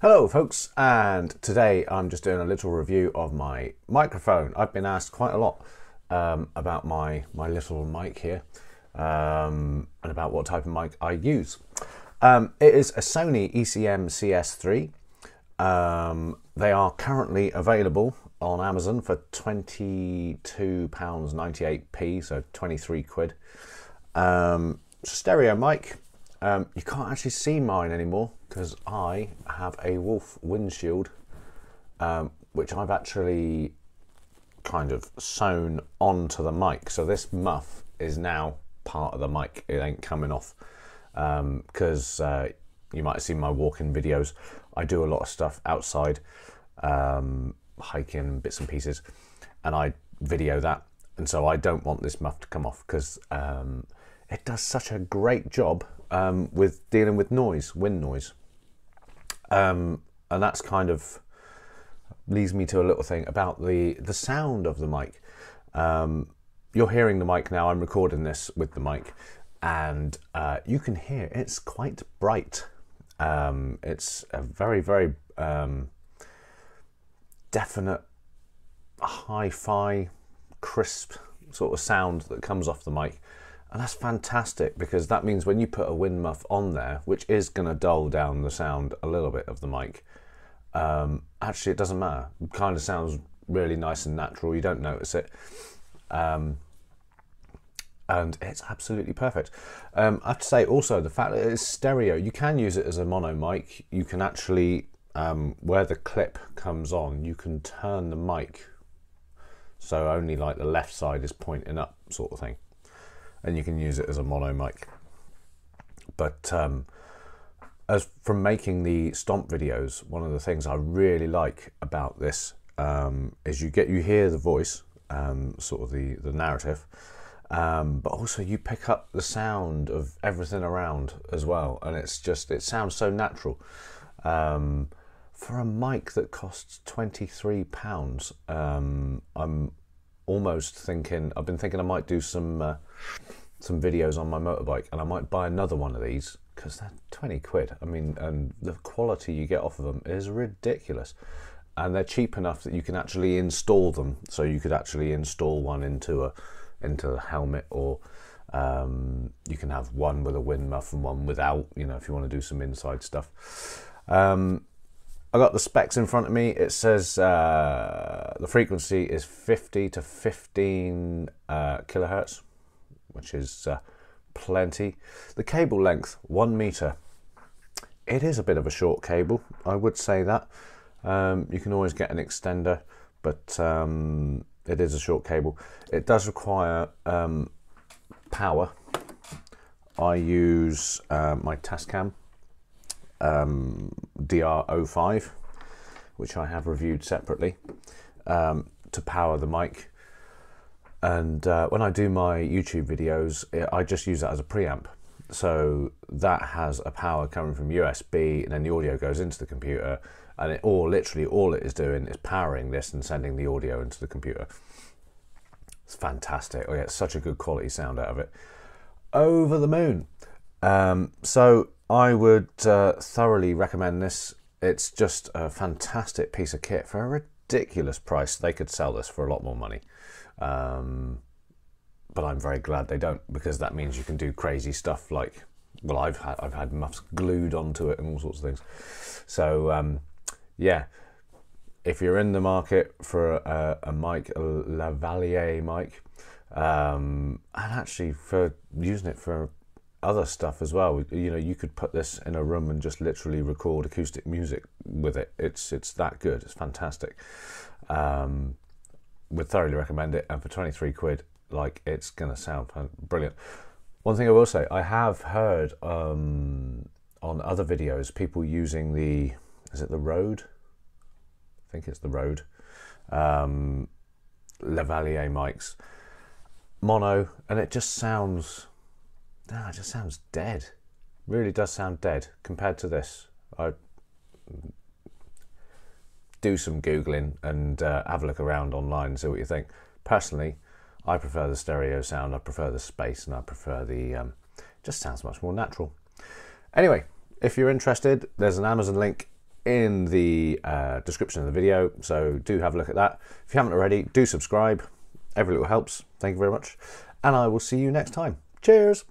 Hello folks, and today I'm just doing a little review of my microphone. I've been asked quite a lot about my little mic here and about what type of mic I use. It is a Sony ECM CS3. They are currently available on Amazon for £22.98p, so 23 quid. It's a stereo mic. You can't actually see mine anymore because I have a Wolf windshield, which I've actually kind of sewn onto the mic. So this muff is now part of the mic. It ain't coming off because you might have seen my walking videos. I do a lot of stuff outside, hiking, bits and pieces, and I video that. And so I don't want this muff to come off because it does such a great job with dealing with noise, wind noise. And that's kind of leads me to a little thing about the sound of the mic. You're hearing the mic now. I'm recording this with the mic, and you can hear it's quite bright. It's a very, very definite hi-fi, crisp sort of sound that comes off the mic. And that's fantastic because that means when you put a wind muff on there, which is going to dull down the sound a little bit of the mic, actually it doesn't matter. It kind of sounds really nice and natural. You don't notice it. And it's absolutely perfect. I have to say also the fact that it's stereo, you can use it as a mono mic. You can actually, where the clip comes on, you can turn the mic so only like the left side is pointing up, sort of thing. And you can use it as a mono mic. But as from making the stomp videos, one of the things I really like about this is you hear the voice, sort of the narrative, but also you pick up the sound of everything around as well, and it sounds so natural. For a mic that costs £23, I'm almost thinking, I've been thinking I might do some videos on my motorbike, and I might buy another one of these because they're 20 quid. I mean, and the quality you get off of them is ridiculous, and they're cheap enough that you can actually install them. So you could actually install one into a helmet, or you can have one with a wind muff and one without, you know, if you want to do some inside stuff. I got the specs in front of me. It says the frequency is 50 to 15 kilohertz, which is plenty. The cable length, 1 meter. It is a bit of a short cable, I would say that. You can always get an extender, but it is a short cable. It does require power. I use my Tascam DR05, which I have reviewed separately, to power the mic. And when I do my YouTube videos, I just use that as a preamp. So that has a power coming from USB, and then the audio goes into the computer, and literally all it is doing is powering this and sending the audio into the computer. It's fantastic. I get such a good quality sound out of it. Over the moon. So I would thoroughly recommend this. It's just a fantastic piece of kit for a ridiculous price. They could sell this for a lot more money. But I'm very glad they don't, because that means you can do crazy stuff like, well, I've had muffs glued onto it and all sorts of things. So yeah, if you're in the market for a mic, a Lavalier mic, and actually for using it for other stuff as well, you know, you could put this in a room and just literally record acoustic music with it. It's that good. It's fantastic. Would thoroughly recommend it, and for 23 quid, like, it's gonna sound brilliant. One thing I will say, I have heard on other videos people using is it the Rode? I think it's the Rode Lavalier mics, mono, and it just sounds dead. Really does sound dead compared to this. I do some Googling and have a look around online and see what you think. Personally, I prefer the stereo sound, I prefer the space, and I prefer the just sounds much more natural. Anyway, if you're interested, there's an Amazon link in the description of the video, so do have a look at that. If you haven't already, do subscribe. Every little helps. Thank you very much. And I will see you next time. Cheers!